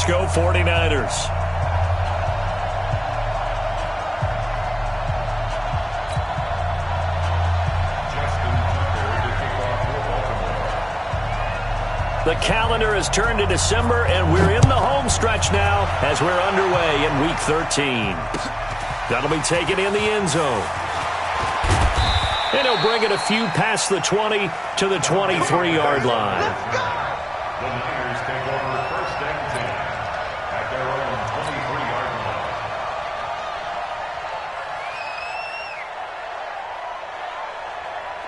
Francisco 49ers. The calendar has turned to December, and we're in the home stretch now as we're underway in Week 13. That'll be taken in the end zone. And he'll bring it a few past the 20 to the 23-yard line. The Niners take over first and 10 at their own 23-yard line.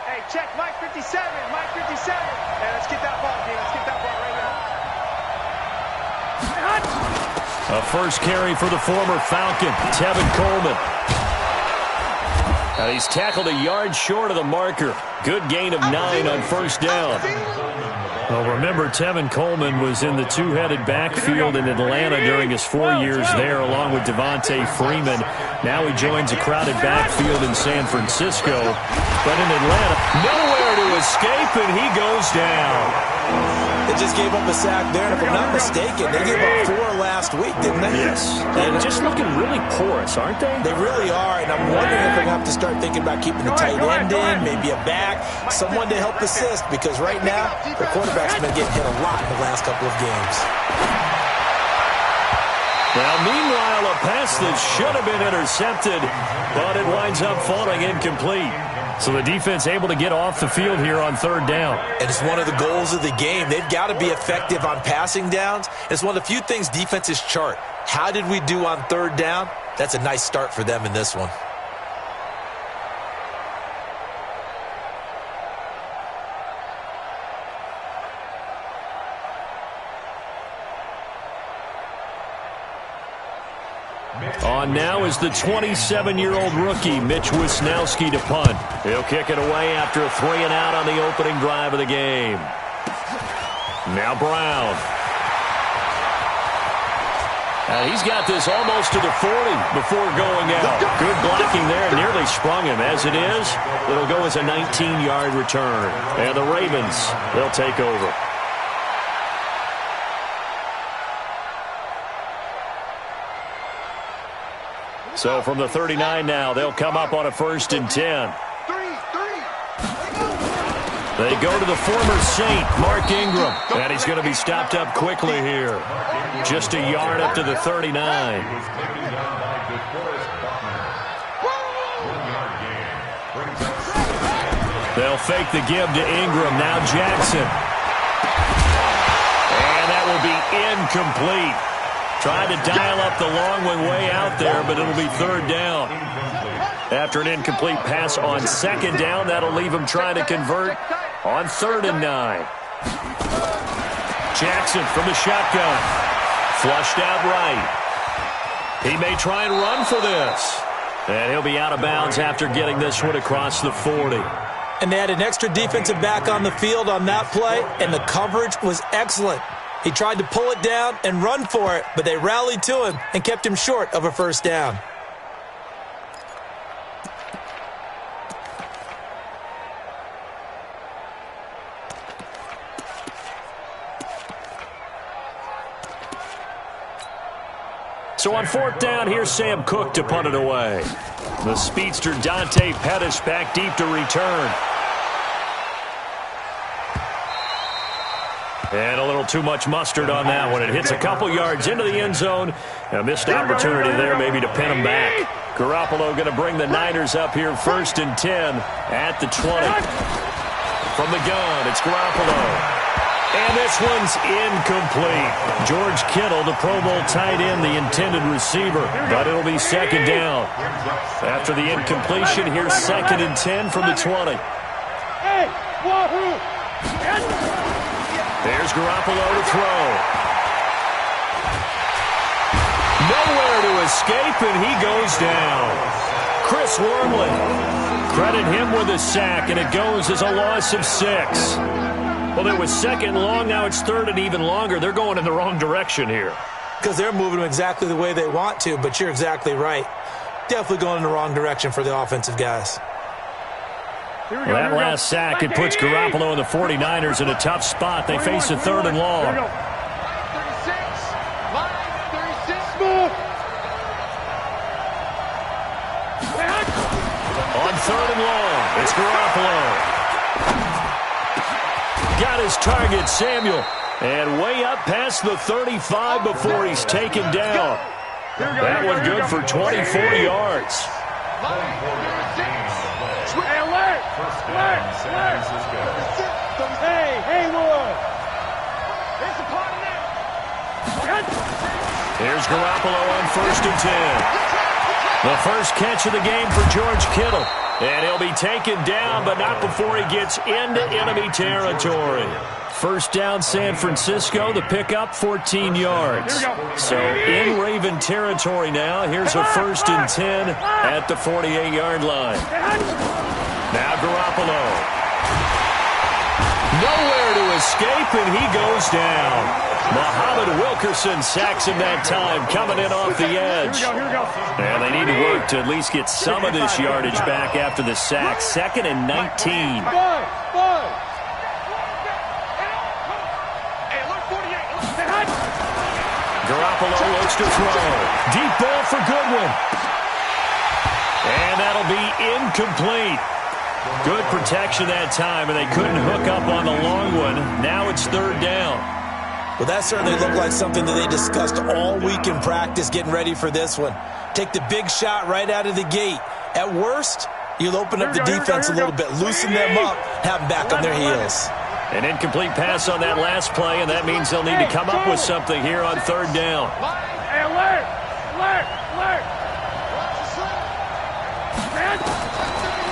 Hey, check Mike 57. Mike 57. Hey, let's get that ball, dude. Let's get that ball right now. A first carry for the former Falcon, Tevin Coleman. Now he's tackled a yard short of the marker. Good gain of 9 on first down. Well, remember, Tevin Coleman was in the two-headed backfield in Atlanta during his 4 years there, along with Devontae Freeman. Now he joins a crowded backfield in San Francisco. But in Atlanta, nowhere to escape, and he goes down. They just gave up a sack there, and if I'm not mistaken, they gave up 4 last week, didn't they? Yes. And just looking really porous, aren't they? They really are, and I'm wondering if they're going to have to start thinking about keeping the tight end in, maybe a back, someone to help assist, because right now, the quarterback's been getting hit a lot in the last couple of games. Now, meanwhile, a pass that should have been intercepted, but it winds up falling incomplete. So the defense able to get off the field here on third down. And it's one of the goals of the game. They've got to be effective on passing downs. It's one of the few things defenses chart. How did we do on third down? That's a nice start for them in this one. On now is the 27-year-old rookie, Mitch Wisnowski, to punt. He'll kick it away after a 3-and-out on the opening drive of the game. Now Brown. He's got this almost to the 40 before going out. Good blocking there, nearly sprung him. As it is, it'll go as a 19-yard return. And the Ravens, they'll take over. So from the 39 now, they'll come up on a 1st and 10. They go to the former Saint, Mark Ingram. And he's going to be stopped up quickly here. Just a yard up to the 39. They'll fake the give to Ingram. Now Jackson. And that will be incomplete. Tried to dial up the long one way out there, but it'll be third down. After an incomplete pass on second down, that'll leave him trying to convert on 3rd and 9. Jackson from the shotgun. Flushed out right. He may try and run for this. And he'll be out of bounds after getting this one across the 40. And they had an extra defensive back on the field on that play, and the coverage was excellent. He tried to pull it down and run for it, but they rallied to him and kept him short of a first down. So on 4th down, here's Sam Cook to punt it away. The speedster Dante Pettis back deep to return. And a little too much mustard on that one. It hits a couple yards into the end zone. A missed opportunity there maybe to pin him back. Garoppolo going to bring the Niners up here 1st and 10 at the 20. From the gun, it's Garoppolo. And this one's incomplete. George Kittle, the Pro Bowl tight end, the intended receiver. But it'll be 2nd down. After the incompletion, here's 2nd and 10 from the 20. Hey, wahoo! There's Garoppolo to throw. Nowhere to escape, and he goes down. Chris Wormley. Credit him with a sack, and it goes as a loss of 6. Well, it was 2nd and long. Now it's 3rd and even longer. They're going in the wrong direction here. Because they're moving them exactly the way they want to, but you're exactly right. Definitely going in the wrong direction for the offensive guys. Well, that last sack, it puts Garoppolo and the 49ers in a tough spot. They face a 3rd and long. 36, line third and long. It's Garoppolo. Got his target, Samuel. And way up past the 35 before he's taken down. That one good for 24 yards. Hey, alert! Alert! Hey, Haywood! It's a part of that. Here's Garoppolo on 1st and 10. The first catch of the game for George Kittle. And he'll be taken down, but not before he gets into enemy territory. First down, San Francisco. The pickup, 14 yards. So in Raven territory now. Here's a 1st and 10 at the 48-yard line. Now Garoppolo. Nowhere to escape, and he goes down. Muhammad Wilkerson sacks him that time, coming in off the edge. And they need to work to at least get some of this yardage back after the sack. 2nd and 19. Garoppolo looks to throw. Deep ball for Goodwin. And that'll be incomplete. Good protection that time, and they couldn't hook up on the long one. Now it's 3rd down. Well, that certainly looked like something that they discussed all week in practice, getting ready for this one. Take the big shot right out of the gate. At worst, you'll open up the defense a little bit, loosen them up, have them back on their heels. An incomplete pass on that last play, and that means they'll need to come up with something here on 3rd down. Hey, alert! Alert! Alert!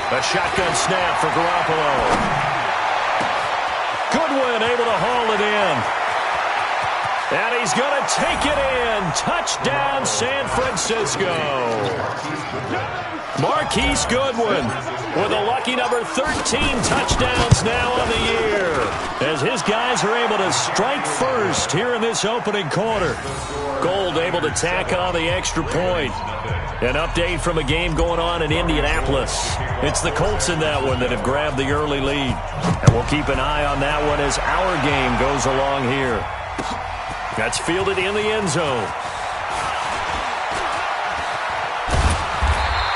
A shotgun snap for Garoppolo. Goodwin able to haul it in. And he's going to take it in. Touchdown, San Francisco. Marquise Goodwin with a lucky number 13 touchdowns now on the year, as his guys are able to strike first here in this opening quarter. Gold able to tack on the extra point. An update from a game going on in Indianapolis. It's the Colts in that one that have grabbed the early lead. And we'll keep an eye on that one as our game goes along here. That's fielded in the end zone.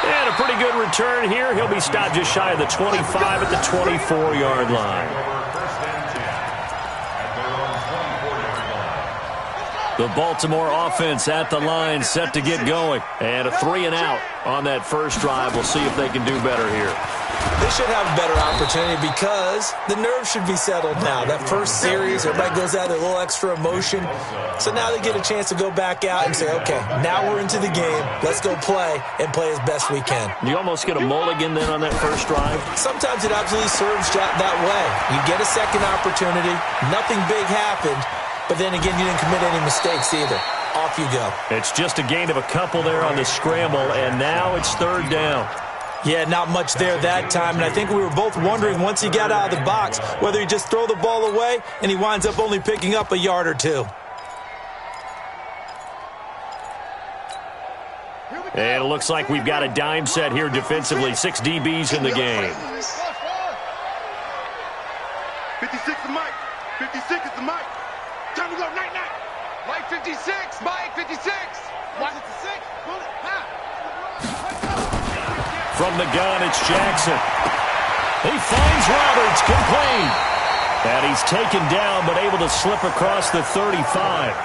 And a pretty good return here. He'll be stopped just shy of the 25 at the 24-yard line. The Baltimore offense at the line, set to get going. And a 3-and-out on that first drive. We'll see if they can do better here. They should have a better opportunity because the nerves should be settled now. That first series, everybody goes out with a little extra emotion. So now they get a chance to go back out and say, okay, now we're into the game. Let's go play and play as best we can. You almost get a mulligan then on that first drive? Sometimes it absolutely serves that way. You get a second opportunity. Nothing big happened. But then again, you didn't commit any mistakes either. Off you go. It's just a gain of a couple there on the scramble, and now it's 3rd down. Yeah, not much there that time, and I think we were both wondering once he got out of the box whether he just throw the ball away and he winds up only picking up a yard or two. And it looks like we've got a dime set here defensively. 6 DBs in the game. 56 is Mike. 56 is the Mike. Time to go. Night, night. Mike 56. Mike 56. Mike 56. From the gun, it's Jackson. He finds Roberts, complete. And he's taken down, but able to slip across the 35.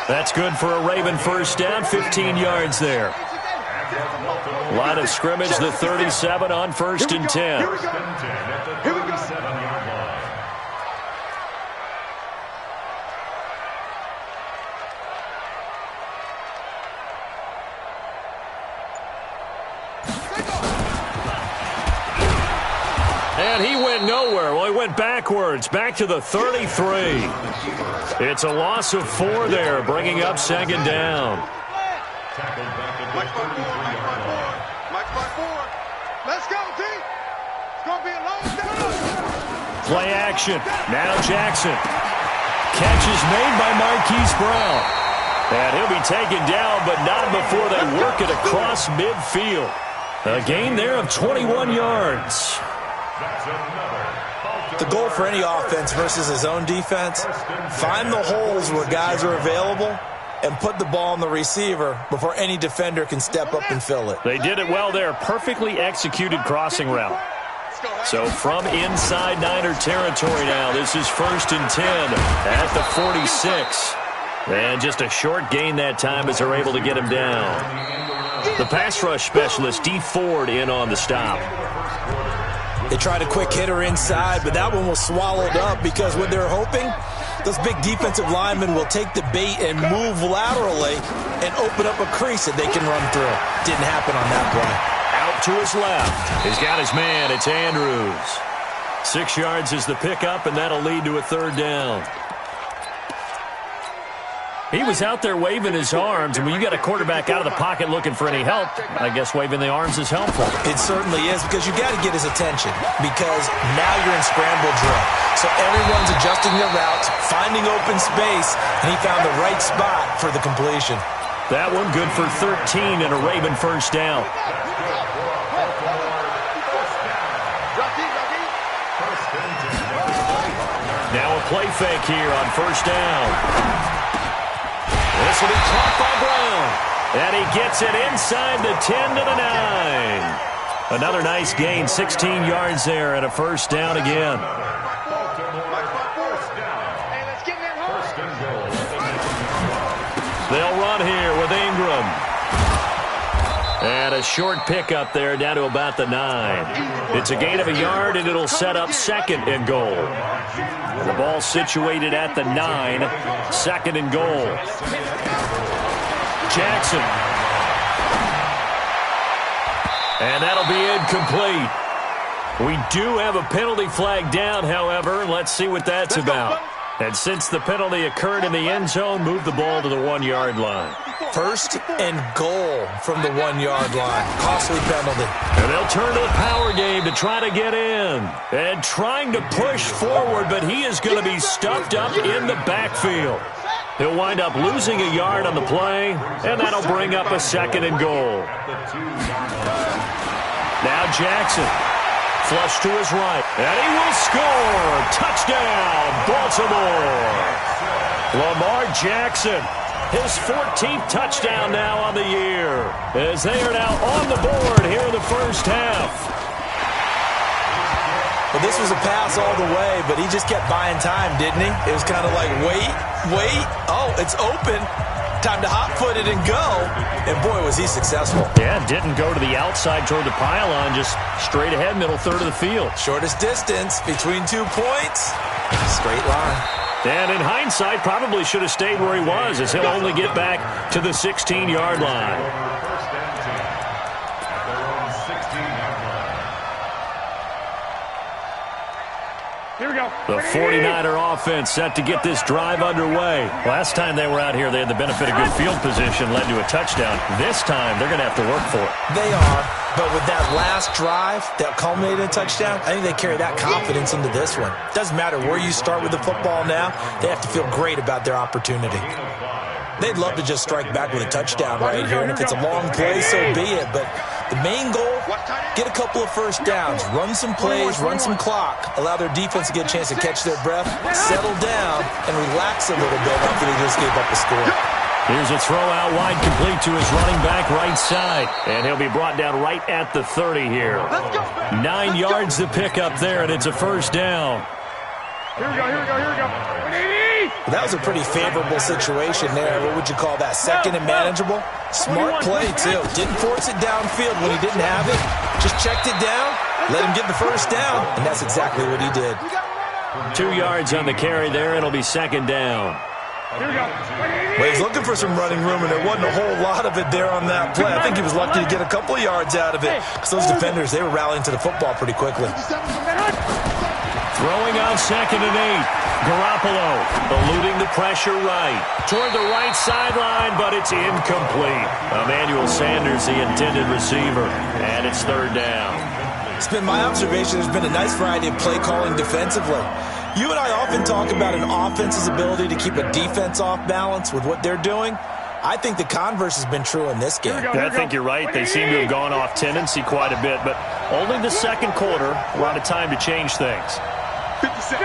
That's good for a Raven first down, 15 yards there. Line of scrimmage, the 37 on 1st and 10. Here we go. Here we go. And he went nowhere. Well, he went backwards, back to the 33. It's a loss of 4 there, bringing up 2nd down. Mike 4. Let's go, D. It's going to be a long day. Play action. Now Jackson. Catch is made by Marquise Brown. And he'll be taken down, but not before they work it across midfield. A gain there of 21 yards. The goal for any offense versus his own defense, find the holes where guys are available and put the ball on the receiver before any defender can step up and fill it. They did it well there. Perfectly executed crossing route. So from inside Niner territory now, this is 1st and 10 at the 46. And just a short gain that time as they're able to get him down. The pass rush specialist, Dee Ford, in on the stop. They tried a quick hitter inside, but that one was swallowed up because what they're hoping, those big defensive linemen will take the bait and move laterally and open up a crease that they can run through. Didn't happen on that play. Out to his left. He's got his man. It's Andrews. 6 yards is the pickup, and that'll lead to a 3rd down. He was out there waving his arms, and when you got a quarterback out of the pocket looking for any help, I guess waving the arms is helpful. It certainly is, because you got to get his attention, because now you're in scramble drill. So everyone's adjusting their routes, finding open space, and he found the right spot for the completion. That one good for 13 and a Raven 1st down. Now a play fake here on 1st down. This will be caught by Brown. And he gets it inside the 10 to the 9. Another nice gain, 16 yards there and a 1st down again. They'll run here with Ingram. And a short pickup there down to about the 9. It's a gain of a yard, and it'll set up 2nd and goal. And the ball situated at the 9, 2nd and goal. Jackson. And that'll be incomplete. We do have a penalty flag down, however. Let's see what that's about. And since the penalty occurred in the end zone, move the ball to the 1-yard line. 1st and goal from the 1-yard line. Costly penalty. And they'll turn to the power game to try to get in. And trying to push forward, but he is going to be stuffed up in the backfield. He'll wind up losing a yard on the play, and that'll bring up a 2nd and goal. Now Jackson. Flush to his right. And he will score. Touchdown, Baltimore. Lamar Jackson. His 14th touchdown now on the year, as they are now on the board here in the 1st half. Well, this was a pass all the way, but he just kept buying time, didn't he? It was kind of like, wait. Oh, it's open. Time to hot-foot it and go. And, boy, was he successful. Yeah, didn't go to the outside toward the pylon, just straight ahead, middle third of the field. Shortest distance between 2 points. Straight line. And in hindsight, probably should have stayed where he was, as he'll only get back to the 16-yard line. Here we go. The 49er offense set to get this drive underway. Last time they were out here, they had the benefit of good field position, led to a touchdown. This time, they're going to have to work for it. They are, but with that last drive that culminated in a touchdown, I think they carry that confidence into this one. Doesn't matter where you start with the football now, they have to feel great about their opportunity. They'd love to just strike back with a touchdown right here, and if it's a long play, so be it. But the main goal, get a couple of 1st downs, run some plays, run some clock, allow their defense to get a chance to catch their breath, settle down, and relax a little bit after they just gave up a score. Here's a throw out wide, complete to his running back right side. And he'll be brought down right at the 30 here. 9 yards to pick up there, and it's a 1st down. Here we go. That was a pretty favorable situation there. What would you call that? 2nd and manageable? Smart play, too. Didn't force it downfield when he didn't have it. Just checked it down, let him get the 1st down, and that's exactly what he did. 2 yards on the carry there. It'll be 2nd down. Here we go. Well, he's looking for some running room, and there wasn't a whole lot of it there on that play. I think he was lucky to get a couple of yards out of it, because those defenders, they were rallying to the football pretty quickly. Throwing on 2nd and 8. Garoppolo eluding the pressure right. Toward the right sideline, but it's incomplete. Emmanuel Sanders, the intended receiver, and it's 3rd down. It's been my observation there's been a nice variety of play calling defensively. You and I often talk about an offense's ability to keep a defense off balance with what they're doing. I think the converse has been true in this game. I think you're right. They seem to have gone off tendency quite a bit, but only the 2nd quarter, a lot of time to change things. 56.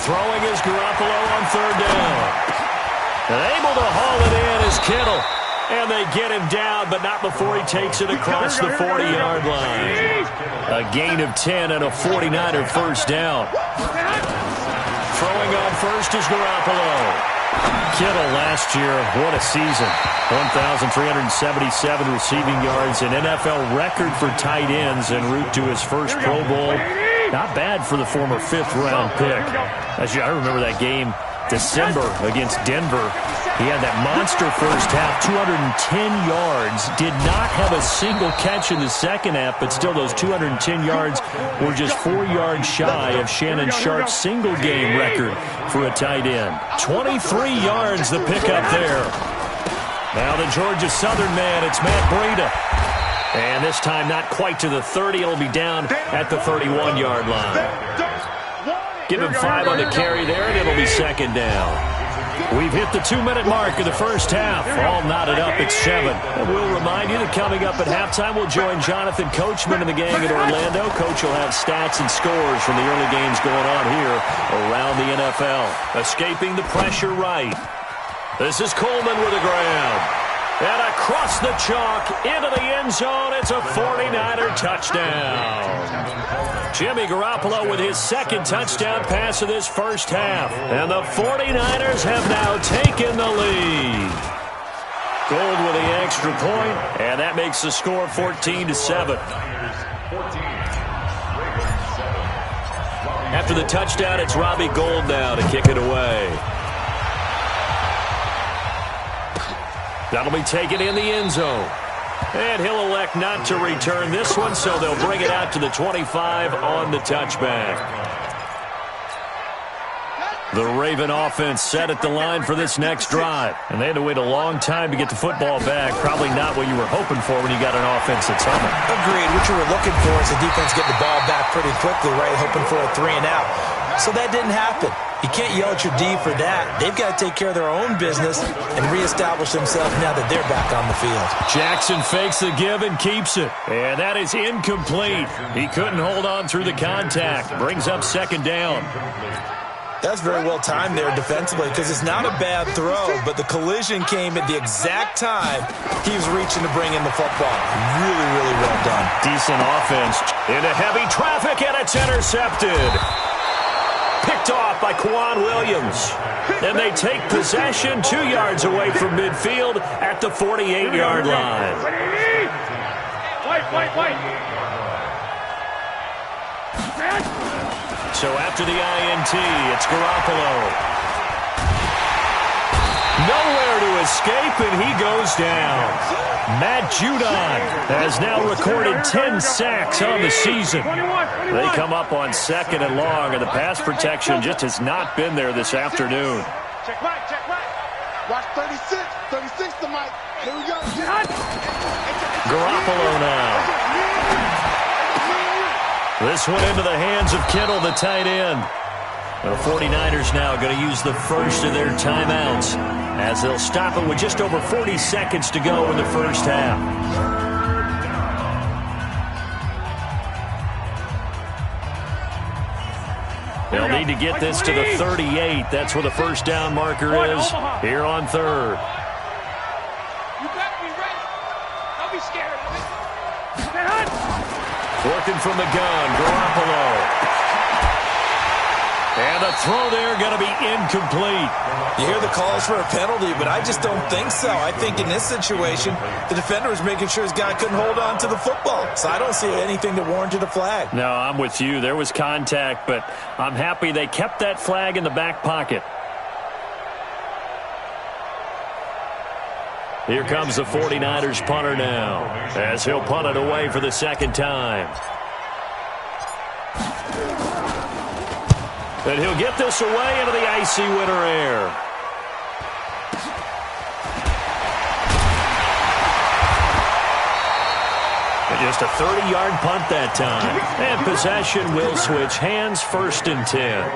Throwing is Garoppolo on third down. And able to haul it in is Kittle. And they get him down, but not before he takes it across the 40-yard line. A gain of 10 and a 49er first down. Throwing on first is Garoppolo. Kittle last year, what a season. 1,377 receiving yards, an NFL record for tight ends en route to his first Pro Bowl. Not bad for the former fifth-round pick. I remember that game, December, against Denver. He had that monster first half, 210 yards. Did not have a single catch in the second half, but still those 210 yards were just 4 yards shy of Shannon Sharp's single-game record for a tight end. 23 yards the pickup there. Now the Georgia Southern man, it's Matt Breida. And this time not quite to the 30. It'll be down at the 31-yard line. Give him 5 on the carry there, and it'll be second down. We've hit the 2-minute mark of the first half. All knotted up at 7. And we'll remind you that coming up at halftime, we'll join Jonathan Coachman and the gang in Orlando. Coach will have stats and scores from the early games going on here around the NFL. Escaping the pressure right. This is Coleman with a grab. And across the chalk into the end zone. It's a 49er touchdown. Jimmy Garoppolo with his second touchdown pass of this first half. And the 49ers have now taken the lead. Gold with the extra point, and that makes the score 14-7. After the touchdown, it's Robbie Gould now to kick it away. That'll be taken in the end zone. And he'll elect not to return this one, so they'll bring it out to the 25 on the touchback. The Raven offense set at the line for this next drive. And they had to wait a long time to get the football back. Probably not what you were hoping for when you got an offense that's humming. Agreed. What you were looking for is the defense get the ball back pretty quickly, right? Hoping for a 3-and-out. So that didn't happen. You can't yell at your D for that. They've got to take care of their own business and reestablish themselves now that they're back on the field. Jackson fakes the give and keeps it. And that is incomplete. He couldn't hold on through the contact. Brings up second down. That's very well timed there defensively because it's not a bad throw, but the collision came at the exact time he was reaching to bring in the football. Really, really well done. Decent offense. Into heavy traffic, and it's intercepted. Picked off by Kwan Williams. And they take possession 2 yards away from midfield at the 48-yard line. So after the INT, it's Garoppolo. Nowhere to escape, and he goes down. Matt Judon has now recorded 10 sacks on the season. They come up on second and long, and the pass protection just has not been there this afternoon. Check right, check right. Watch 36. 36 to Mike. Here we go. Garoppolo now. This one into the hands of Kittle, the tight end. The 49ers now going to use the first of their timeouts as they'll stop it with just over 40 seconds to go in the first half. They'll need to get this to the 38. That's where the first down marker is here on third. You better be ready. Don't be scared of it. Working from the gun, Garoppolo. And the throw there going to be incomplete. You hear the calls for a penalty, but I just don't think so. I think in this situation, the defender was making sure his guy couldn't hold on to the football. So I don't see anything that warranted a flag. No, I'm with you. There was contact, but I'm happy they kept that flag in the back pocket. Here comes the 49ers punter now, as he'll punt it away for the second time. And he'll get this away into the icy winter air. And just a 30-yard punt that time. And possession will switch hands, 1st and 10.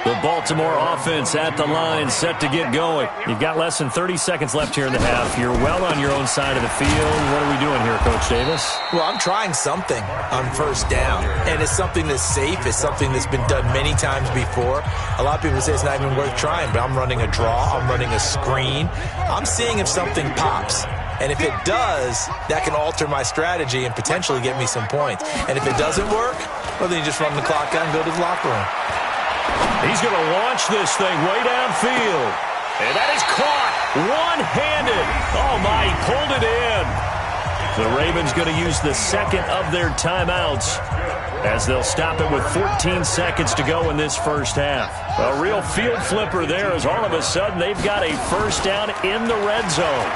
The Baltimore offense at the line, set to get going. You've got less than 30 seconds left here in the half. You're well on your own side of the field. What are we doing here, Coach Davis? Well, I'm trying something on first down, and it's something that's safe. It's something that's been done many times before. A lot of people say it's not even worth trying, but I'm running a draw. I'm running a screen. I'm seeing if something pops. And if it does, that can alter my strategy and potentially get me some points. And if it doesn't work, well, then you just run the clock out and go to the locker room. He's going to launch this thing way downfield. And that is caught one-handed. Oh, my, he pulled it in. The Ravens going to use the second of their timeouts as they'll stop it with 14 seconds to go in this first half. A real field flipper there as all of a sudden they've got a first down in the red zone.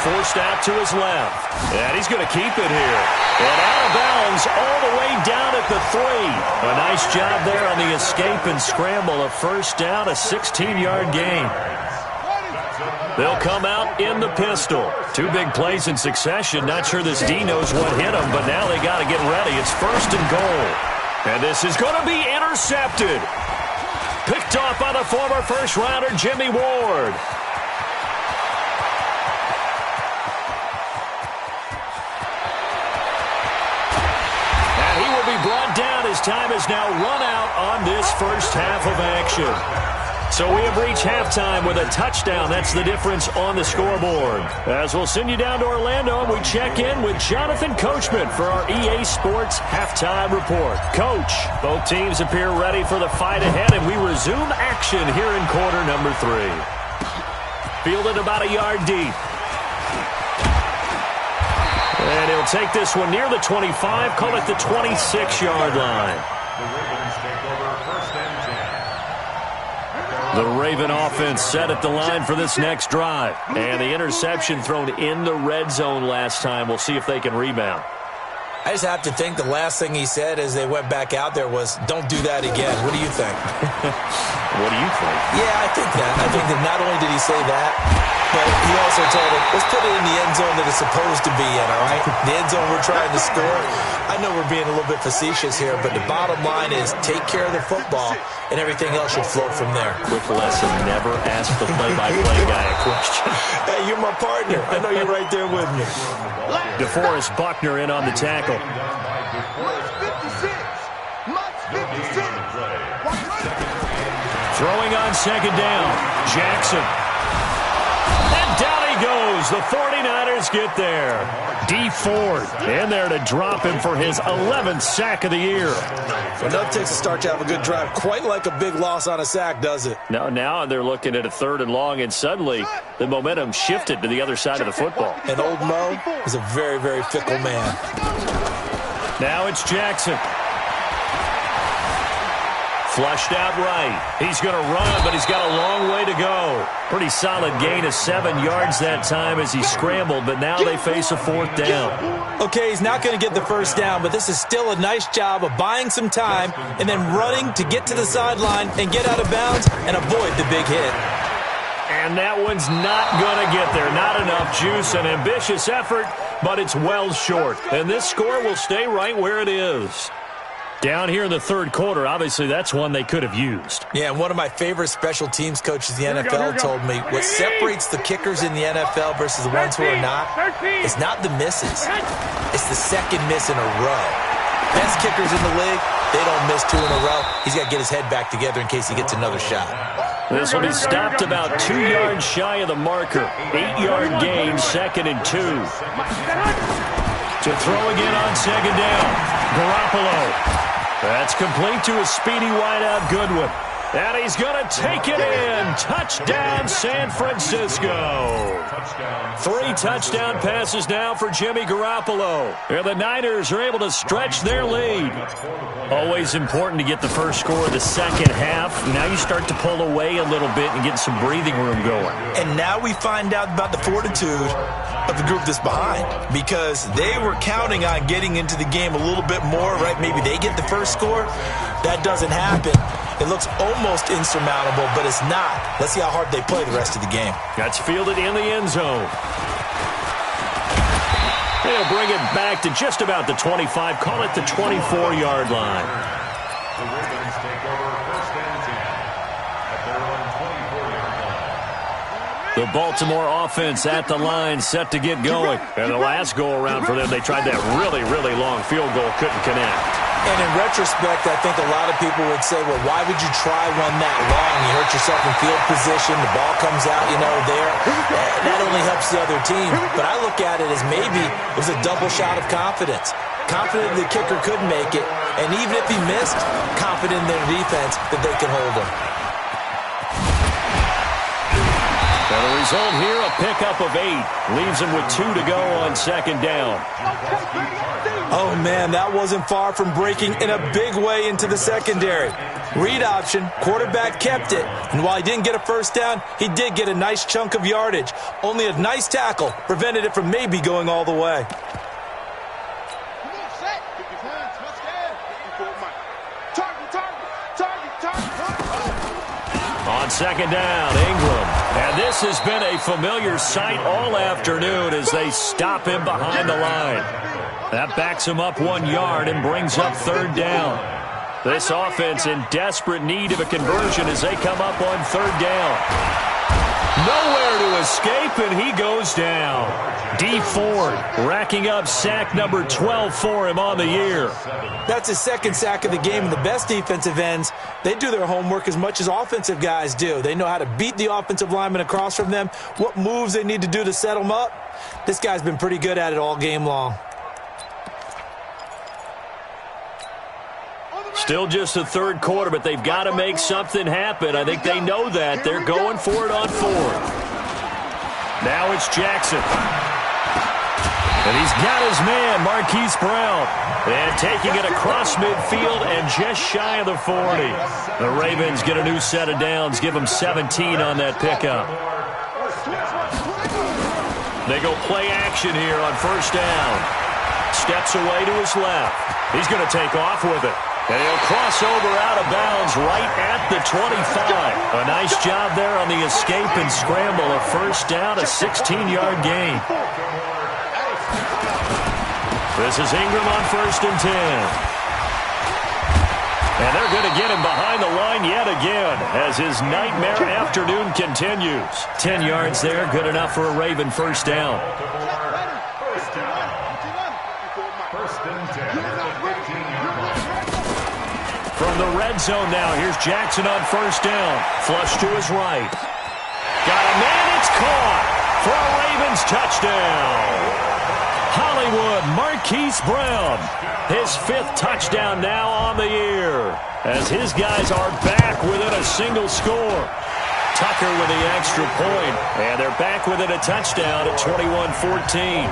Forced out to his left. And he's going to keep it here. And out of bounds all the way down at the 3. A nice job there on the escape and scramble. A first down, a 16-yard gain. They'll come out in the pistol. 2 big plays in succession. Not sure this D knows what hit him, but now they got to get ready. It's first and goal. And this is going to be intercepted. Picked off by the former first-rounder Jimmy Ward. Brought down as time has now run out on this first half of action. So we have reached halftime with a touchdown. That's the difference on the scoreboard. As we'll send you down to Orlando, and we check in with Jonathan Coachman for our EA Sports Halftime Report. Coach, both teams appear ready for the fight ahead, and we resume action here in quarter number 3. Fielded about a yard deep. And he'll take this one near the 25, call it the 26-yard line. The Raven offense set at the line for this next drive. And the interception thrown in the red zone last time. We'll see if they can rebound. I just have to think the last thing he said as they went back out there was, don't do that again. What do you think? What do you think? Yeah, I think that. I think that not only did he say that, but he also told him, let's put it in the end zone that it's supposed to be in, all right? The end zone we're trying to score. I know we're being a little bit facetious here, but the bottom line is take care of the football, and everything else should flow from there. Quick lesson, never ask the play-by-play guy a question. Hey, you're my partner. I know you're right there with me. DeForest Buckner in on the tackle. Throwing on second down, Jackson. And down he goes. The 49ers get there. D Ford in there to drop him for his 11th sack of the year. Well, nothing takes a start to have a good drive. Quite like a big loss on a sack, does it? Now they're looking at a 3rd and long, and suddenly the momentum shifted to the other side of the football. And old Mo is a very, very fickle man. Now it's Jackson. Flushed out right. He's going to run, but he's got a long way to go. Pretty solid gain of 7 yards that time as he scrambled, but now they face a 4th down. Okay, he's not going to get the first down, but this is still a nice job of buying some time and then running to get to the sideline and get out of bounds and avoid the big hit. And that one's not going to get there. Not enough juice. An ambitious effort, but it's well short. And this score will stay right where it is. Down here in the 3rd quarter, obviously that's one they could have used. Yeah, and one of my favorite special teams coaches in the NFL told me what separates the kickers in the NFL versus the ones who are not is not the misses. It's the second miss in a row. Best kickers in the league, they don't miss 2 in a row. He's got to get his head back together in case he gets another shot. This will be stopped about 2 yards shy of the marker. 8-yard gain, 2nd and 2. To throw again on second down. Garoppolo. That's complete to a speedy wideout Goodwin. And he's going to take it in. Touchdown, San Francisco. 3 touchdown passes now for Jimmy Garoppolo. And the Niners are able to stretch their lead. Always important to get the first score of the second half. Now you start to pull away a little bit and get some breathing room going. And now we find out about the fortitude of the group that's behind, because they were counting on getting into the game a little bit more, right? Maybe they get the first score. That doesn't happen. It looks almost insurmountable, but it's not. Let's see how hard they play the rest of the game. That's fielded in the end zone. They'll bring it back to just about the 25. Call it the 24-yard line. The Baltimore offense at the line, set to get going. And the last go-around for them, they tried that really, really long field goal, couldn't connect. And in retrospect, I think a lot of people would say, well, why would you try one that long? You hurt yourself in field position. The ball comes out, there. That only helps the other team. But I look at it as maybe it was a double shot of confidence. Confident the kicker could make it. And even if he missed, confident in their defense that they can hold him. And the result here, a pickup of 8. Leaves him with 2 to go on second down. Oh, man, that wasn't far from breaking in a big way into the secondary. Read option, quarterback kept it. And while he didn't get a first down, he did get a nice chunk of yardage. Only a nice tackle prevented it from maybe going all the way. On second down, Ingram. And this has been a familiar sight all afternoon as they stop him behind the line. That backs him up 1 yard and brings up third down. This offense in desperate need of a conversion as they come up on third down. Nowhere to escape, and he goes down. Dee Ford racking up sack number 12 for him on the year. That's his second sack of the game, and the best defensive ends, they do their homework as much as offensive guys do. They know how to beat the offensive lineman across from them, what moves they need to do to set them up. This guy's been pretty good at it all game long. Still just the third quarter, but they've got to make something happen. I think they know that. They're going for it on fourth. Now it's Jackson. And he's got his man, Marquise Brown. And taking it across midfield and just shy of the 40. The Ravens get a new set of downs, give them 17 on that pickup. They go play action here on first down. Steps away to his left. He's going to take off with it. And he'll cross over out of bounds right at the 25. A nice job there on the escape and scramble. A first down, a 16-yard gain. This is Ingram on first and 10. And they're going to get him behind the line yet again as his nightmare afternoon continues. 10 yards there, good enough for a Raven first down. From the red zone now, here's Jackson on first down. Flush to his right. Got a man, it's caught for a Ravens touchdown. Hollywood Marquise Brown, his 5th touchdown now on the year, as his guys are back within a single score. Tucker with the extra point, and they're back within a touchdown at 21-14.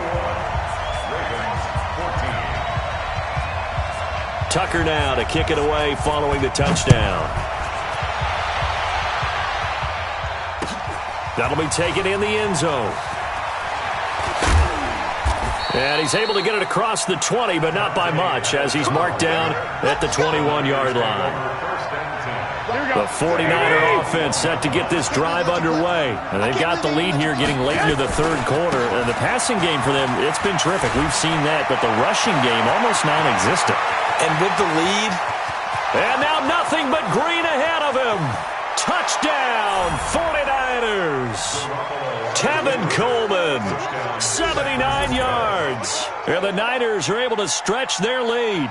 Tucker now to kick it away following the touchdown. That'll be taken in the end zone. And he's able to get it across the 20, but not by much, as he's marked down at the 21-yard line. The 49er offense set to get this drive underway. And they've got the lead here getting late into the third quarter. And the passing game for them, it's been terrific. We've seen that, but the rushing game almost non-existent. And with the lead. And now nothing but green ahead of him. Touchdown, 49ers. Tevin Coleman, 79 yards. And the Niners are able to stretch their lead.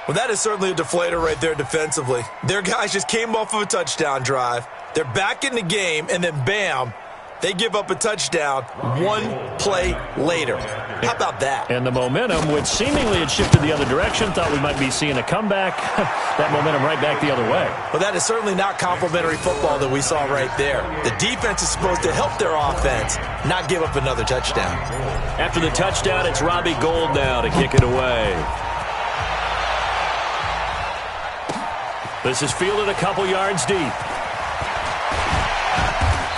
Well, that is certainly a deflator right there defensively. Their guys just came off of a touchdown drive. They're back in the game, and then bam, they give up a touchdown 1 play later. How about that? And the momentum, which seemingly had shifted the other direction, thought we might be seeing a comeback. That momentum right back the other way. Well, that is certainly not complimentary football that we saw right there. The defense is supposed to help their offense, not give up another touchdown. After the touchdown, it's Robbie Gould now to kick it away. This is fielded a couple yards deep.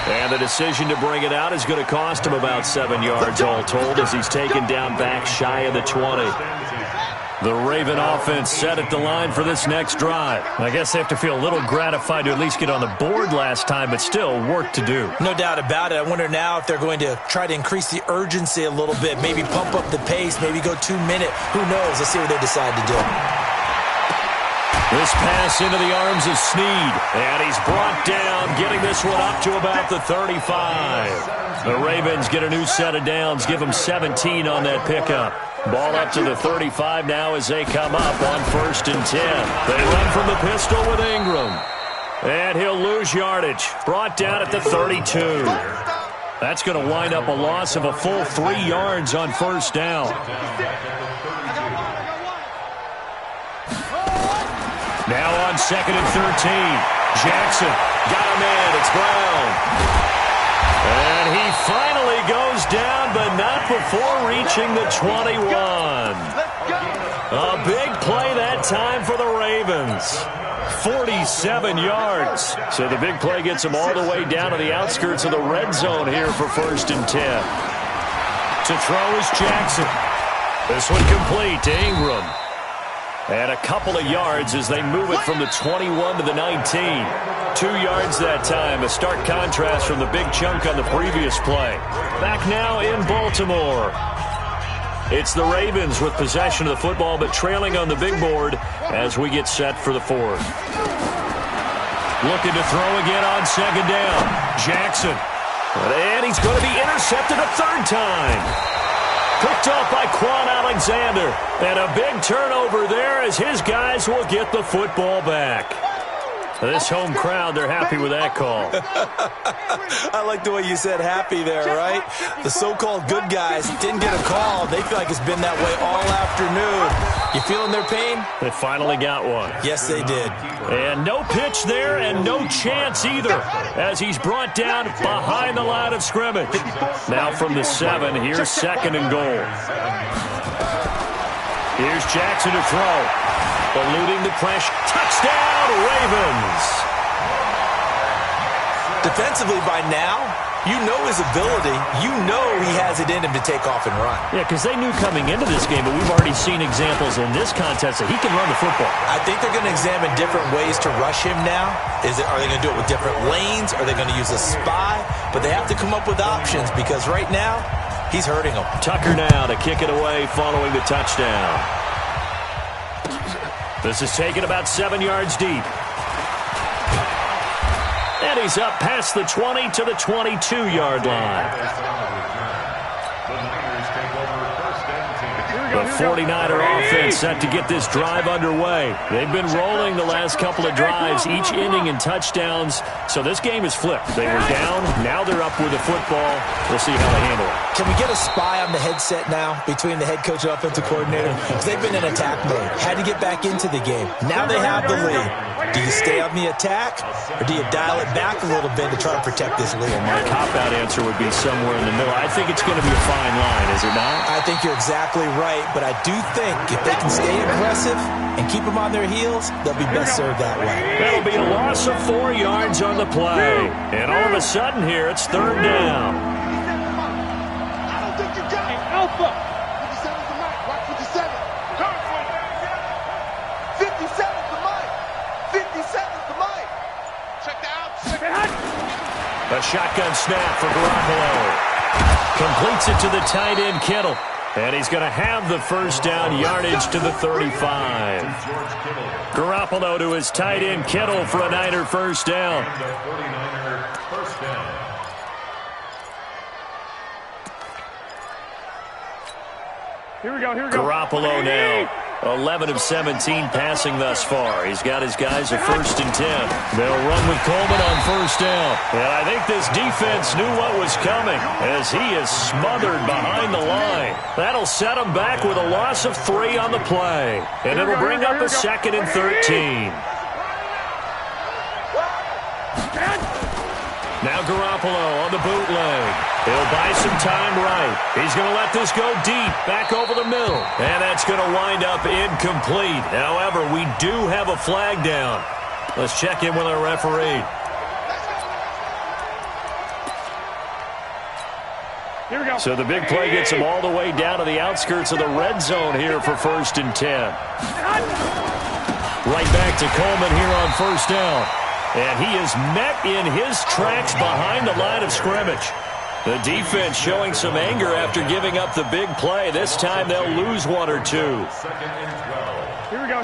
And the decision to bring it out is going to cost him about 7 yards all told as he's taken down back shy of the 20. The Raven offense set at the line for this next drive. I guess they have to feel a little gratified to at least get on the board last time, but still work to do. No doubt about it. I wonder now if they're going to try to increase the urgency a little bit, maybe pump up the pace, maybe go 2 minute. Who knows? Let's see what they decide to do. This pass into the arms of Snead, and he's brought down, getting this one up to about the 35. The Ravens get a new set of downs, give them 17 on that pickup. Ball up to the 35 now as they come up on 1st and 10. They run from the pistol with Ingram. And he'll lose yardage. Brought down at the 32. That's going to wind up a loss of a full 3 yards on 1st down. Now on 2nd and 13. Jackson got him in. It's Brown. And he finally goes down, but not before reaching the 21. A big play that time for the Ravens. 47 yards. So the big play gets him all the way down to the outskirts of the red zone here for 1st and 10. To throw is Jackson. This one complete to Ingram. And a couple of yards as they move it from the 21 to the 19. 2 yards that time. A stark contrast from the big chunk on the previous play. Back now in Baltimore. It's the Ravens with possession of the football, but trailing on the big board as we get set for the 4th. Looking to throw again on 2nd down. Jackson. And he's going to be intercepted a 3rd time. Picked off by Quan Alexander. And a big turnover there as his guys will get the football back. This home crowd, they're happy with that call. I like the way you said happy there, right? The so-called good guys didn't get a call. They feel like it's been that way all afternoon. You feeling their pain? They finally got one. Yes, they did. And no pitch there and no chance either as he's brought down behind the line of scrimmage. Now from the 7, here's 2nd and goal. Here's Jackson to throw. Eluding the pressure. Touchdown, Ravens! Defensively by now, you know his ability. You know he has it in him to take off and run. Yeah, because they knew coming into this game, but we've already seen examples in this contest that he can run the football. I think they're going to examine different ways to rush him now. Are they going to do it with different lanes? Are they going to use a spy? But they have to come up with options because right now, he's hurting them. Tucker now to kick it away following the touchdown. This is taken about 7 yards deep. And he's up past the 20 to the 22-yard line. The 49er offense set to get this drive underway. They've been rolling the last couple of drives, each ending in touchdowns. So this game is flipped. They were down. Now they're up with the football. We'll see how they handle it. Can we get a spy on the headset now between the head coach and offensive coordinator? Because they've been in attack mode. Had to get back into the game. Now they have the lead. Do you stay on the attack, or do you dial it back a little bit to try to protect this lead? My cop-out answer would be somewhere in the middle. I think it's going to be a fine line, is it not? I think you're exactly right, but I do think if they can stay aggressive and keep them on their heels, they'll be best served that way. That'll be a loss of 4 yards on the play. And all of a sudden here, it's 3rd down. I don't think you got it. Alpha. 57's the mic. Watch 57. 57's the mic. 57's the mic. Check the out. Check the out. A shotgun snap for Garoppolo. Completes it to the tight end, Kittle. And he's going to have the 1st down, yardage to the 35. Garoppolo to his tight end, Kittle, for a Niner 1st down. Here we go. Garoppolo now. 11 of 17 passing thus far. He's got his guys a 1st and 10. They'll run with Coleman on 1st down. And I think this defense knew what was coming as he is smothered behind the line. That'll set him back with a loss of 3 on the play. And it'll bring up a 2nd and 13. Now Garoppolo on the bootleg. He'll buy some time right. He's going to let this go deep, back over the middle. And that's going to wind up incomplete. However, we do have a flag down. Let's check in with our referee. Here we go. So the big play gets him all the way down to the outskirts of the red zone here for 1st and 10. Right back to Coleman here on 1st down. And he is met in his tracks behind the line of scrimmage. The defense showing some anger after giving up the big play. This time they'll lose 1 or 2. Here we go.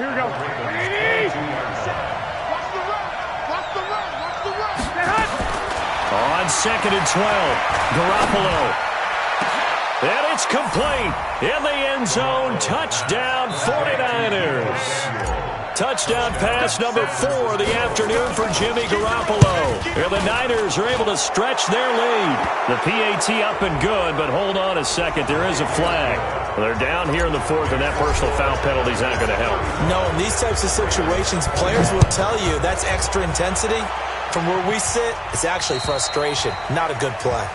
On 2nd and 12, Garoppolo. And it's complete in the end zone. Touchdown, 49ers. Touchdown pass number 4 of the afternoon for Jimmy Garoppolo. And the Niners are able to stretch their lead. The PAT up and good, but hold on a second. There is a flag. They're down here in the 4th, and that personal foul penalty is not going to help. No, in these types of situations, players will tell you that's extra intensity. From where we sit, it's actually frustration. Not a good play.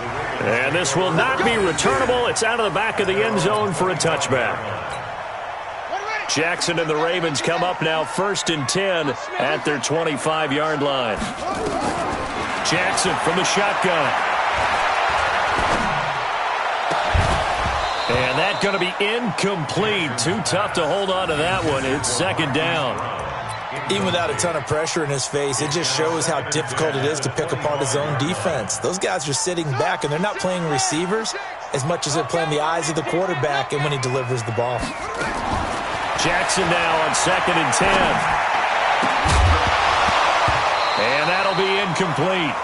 And this will not be returnable. It's out of the back of the end zone for a touchback. Jackson and the Ravens come up now 1st and 10 at their 25-yard line. Jackson from the shotgun. And that's going to be incomplete. Too tough to hold on to that one. It's 2nd down. Even without a ton of pressure in his face, it just shows how difficult it is to pick apart his own defense. Those guys are sitting back, and they're not playing receivers as much as they're playing the eyes of the quarterback and when he delivers the ball. Jackson now on 2nd and 10. And that'll be incomplete.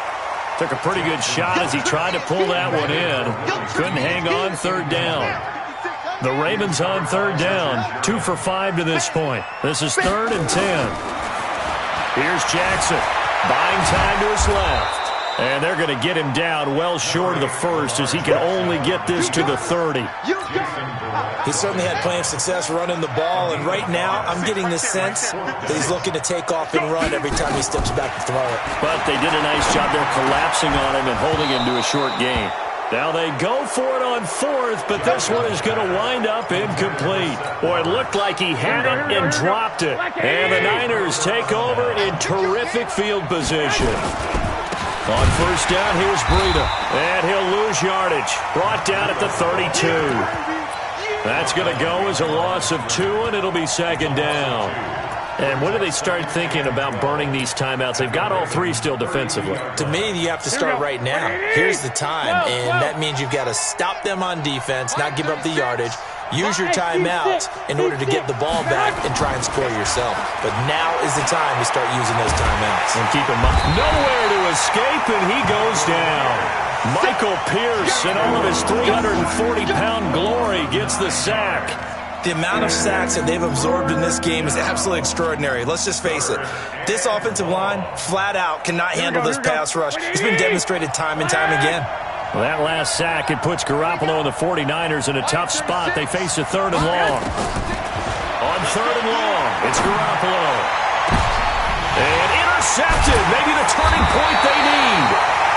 Took a pretty good shot as he tried to pull that one in. Couldn't hang on 3rd down. The Ravens on 3rd down. 2 for 5 to this point. This is 3rd and 10. Here's Jackson. Buying time to his left. And they're going to get him down well short of the 1st as he can only get this to the 30. He certainly had plenty of success running the ball, and right now I'm getting the sense that he's looking to take off and run every time he steps back to throw it. But they did a nice job there collapsing on him and holding him to a short gain. Now they go for it on 4th, but this one is going to wind up incomplete. Boy, it looked like he had it and dropped it. And the Niners take over in terrific field position. On 1st down, here's Breida. And he'll lose yardage. Brought down at the 32. That's going to go as a loss of 2, and it'll be 2nd down. And when do they start thinking about burning these timeouts? They've got all 3 still defensively. To me, you have to start right now. Here's the time, and that means you've got to stop them on defense, not give up the yardage. Use your timeouts in order to get the ball back and try and score yourself. But now is the time to start using those timeouts. And keep in mind, nowhere to escape, and he goes down. Michael Pierce, in all of his 340-pound glory, gets the sack. The amount of sacks that they've absorbed in this game is absolutely extraordinary. Let's just face it. This offensive line, flat out, cannot handle this pass rush. It's been demonstrated time and time again. Well, that last sack, it puts Garoppolo and the 49ers in a tough spot. They face a 3rd and long. On 3rd and long, it's Garoppolo. And intercepted. Maybe the turning point they need.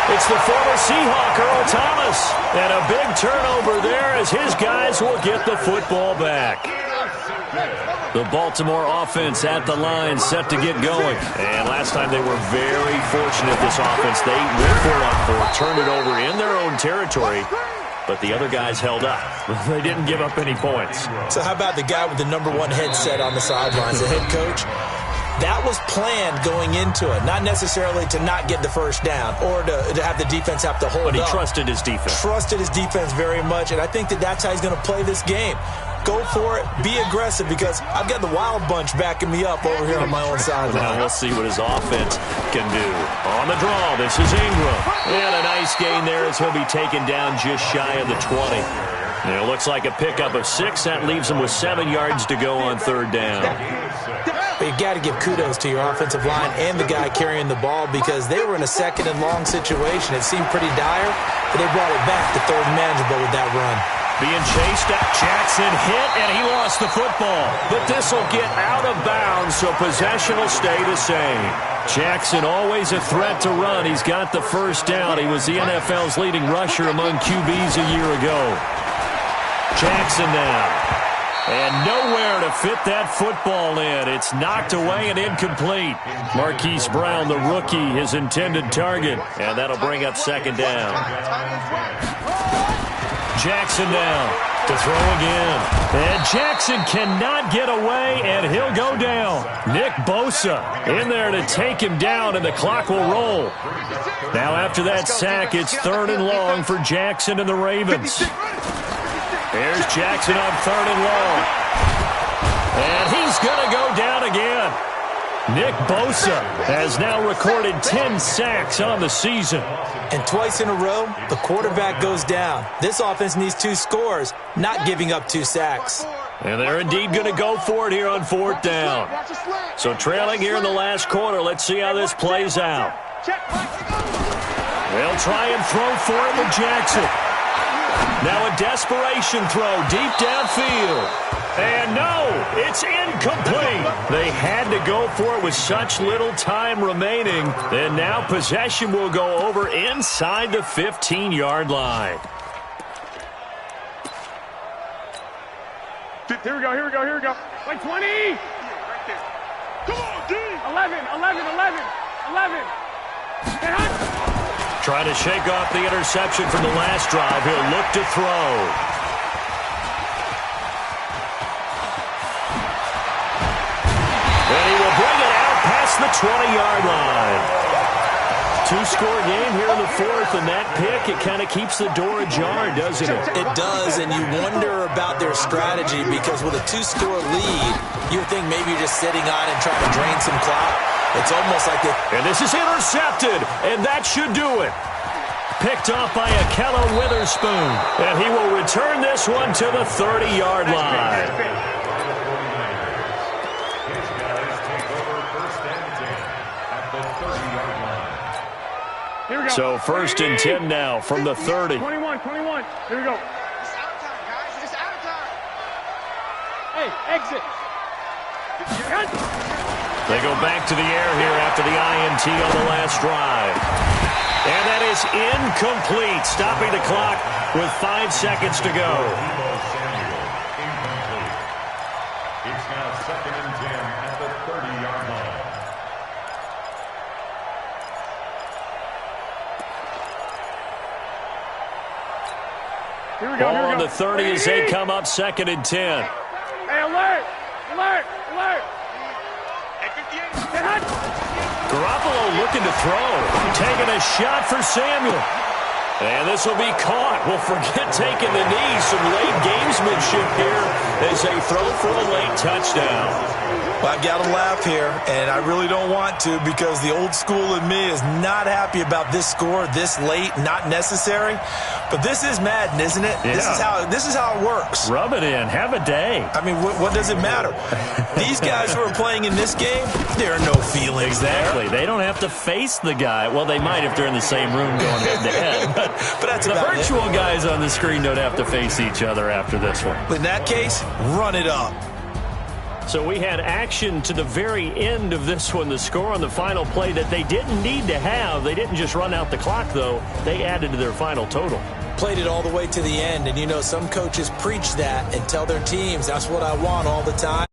It's the former Seahawk, Earl Thomas. And a big turnover there as his guys will get the football back. The Baltimore offense at the line, set to get going. And last time they were very fortunate, this offense. They went for it on 4, turned it over in their own territory. But the other guys held up. They didn't give up any points. So how about the guy with the #1 headset on the sidelines, the head coach? That was planned going into it, not necessarily to not get the 1st down or to have the defense have to hold up. But he trusted his defense. Trusted his defense very much, and I think that's how he's going to play this game. Go for it, be aggressive, because I've got the Wild Bunch backing me up over here on my own sideline. Now we'll see what his offense can do. On the draw, this is Ingram. And a nice gain there as he'll be taken down just shy of the 20. And it looks like a pickup of 6. That leaves him with 7 yards to go on 3rd down. But you got to give kudos to your offensive line and the guy carrying the ball, because they were in a 2nd and long situation. It seemed pretty dire, but they brought it back to 3rd and manageable with that run. Being chased up, Jackson hit, and he lost the football. But this will get out of bounds, so possession will stay the same. Jackson always a threat to run. He's got the 1st down. He was the NFL's leading rusher among QBs a year ago. Jackson now. And nowhere to fit that football in. It's knocked away and incomplete. Marquise Brown, the rookie, his intended target. And that'll bring up 2nd down. Jackson now to throw again. And Jackson cannot get away, and he'll go down. Nick Bosa in there to take him down, and the clock will roll. Now after that sack, it's 3rd and long for Jackson and the Ravens. There's Jackson on 3rd and long. And he's going to go down again. Nick Bosa has now recorded 10 sacks on the season. And twice in a row, the quarterback goes down. This offense needs 2 scores, not giving up 2 sacks. And they're indeed going to go for it here on 4th down. So trailing here in the last quarter. Let's see how this plays out. They'll try and throw for it with Jackson. Now a desperation throw deep downfield. And no, it's incomplete. They had to go for it with such little time remaining. And now possession will go over inside the 15-yard line. Here we go, here we go, here we go. Like 20. Come on, D. 11. Trying to shake off the interception from the last drive. He'll look to throw. And he will bring it out past the 20-yard line. 2-score game here in the 4th, and that pick, it kind of keeps the door ajar, doesn't it? It does, and you wonder about their strategy because with a 2-score lead, you would think maybe you're just sitting on and trying to drain some clock. It's almost like And this is intercepted, and that should do it. Picked off by Akello Witherspoon, and he will return this one to the 30-yard line. His guys take over 1st and 10 at the 30-yard line. Here we go. So 1st and 10 now from the 30. 21. Here we go. It's out of time, guys. It's out of time. Hey, exit. They go back to the air here after the INT on the last drive. And that is incomplete, stopping the clock with 5 seconds to go. Samuel, incomplete. It's now 2nd and 10 at the 30-yard line. Here we go, Ball here we on go. the 30 as they come up 2nd and 10. Hey, alert. Hey, 58. Garoppolo looking to throw. Taking a shot for Samuel. And this will be caught. Well, forget taking the knee. Some late gamesmanship here as they throw for a late touchdown. Well, I've got to laugh here, and I really don't want to because the old school in me is not happy about this score this late, not necessary. But this is Madden, isn't it? Yeah. This is how it works. Rub it in. Have a day. I mean, what does it matter? These guys who are playing in this game, there are no feelings Exactly. there. They don't have to face the guy. Well, they might if they're in the same room going head-to-head. But that's the about virtual guys on the screen don't have to face each other after this one. In that case, run it up. So we had action to the very end of this one. The score on the final play that they didn't need to have. They didn't just run out the clock, though. They added to their final total. Played it all the way to the end, and you know some coaches preach that and tell their teams, that's what I want all the time.